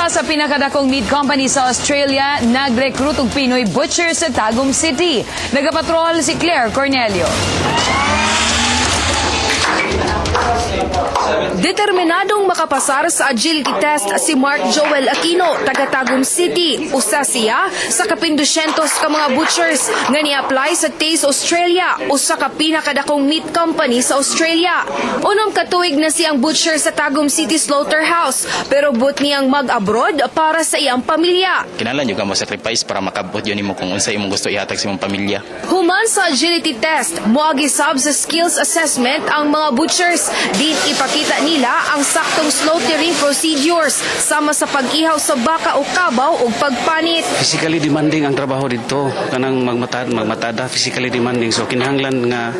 Usa sa pinakadakong meat company sa Australia, nag-recruit og Pinoy butcher sa Tagum City. Nagapatrol si Claire Cornelio. Determinadong makapasar sa agility test si Mark Joel Aquino, taga Tagum City. Usa siya sa kapindusyentos ka mga butchers nga ni-apply sa Taste Australia, usa ka pinakadakong meat company sa Australia. Unom ka tuig na siyang butcher sa Tagum City Slaughterhouse, pero but niyang mag-abroad para sa iyang pamilya. Kinahanglan yung mo sacrifice para makabot yun mo kung unsa imong gusto ihatag sa imong pamilya. Human sa agility test, moagi sab sa skills assessment ang mga butchers. Din ipakita nila ang saktong slaughtering procedures sama sa pag-ihaw sa baka o kabaw o pagpanit. Physically demanding ang trabaho dito, kanang magmatada physically demanding, so kinahanglan nga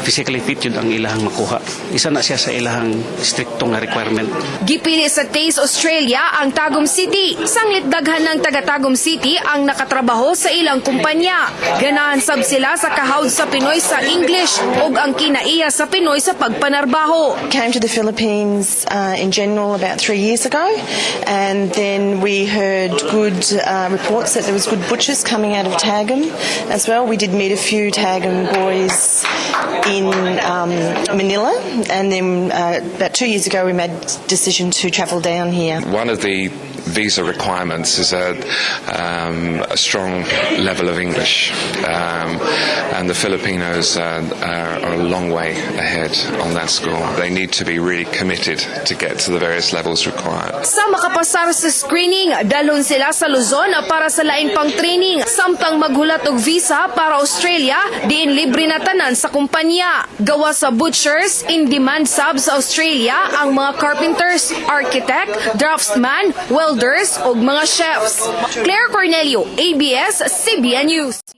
physically fit yun ang ilahang makuha. Isa na siya sa ilahang stricto nga requirement. Gipili sa Taste Australia ang Tagum City. Sanglit daghan ng taga Tagum City ang nakatrabaho sa ilang kumpanya. Ganahan sab sila sa kahawd sa Pinoy sa English ug ang kinaiya sa Pinoy sa pagpanarbaho. Came to the Philippines in general about 3 years ago, and then we heard good reports that there was good butchers coming out of Tagum as well. We did meet a few Tagum boys in Manila, and then about 2 years ago we made a decision to travel down here. One of the visa requirements is a strong level of English, and the Filipinos are a long way ahead on that score. They need to be really committed to get to the various levels required. Sa makapasar sa screening, dalon sila sa Luzon para sa lain pang training. Samtang maghulat og visa para Australia, diin libre na tanan sa kumpanya. Gawa sa butchers, in demand sab sa Australia ang mga carpenters, architect, draftsman, welders ug mga chefs. Claire Cornelio, ABS-CBN News.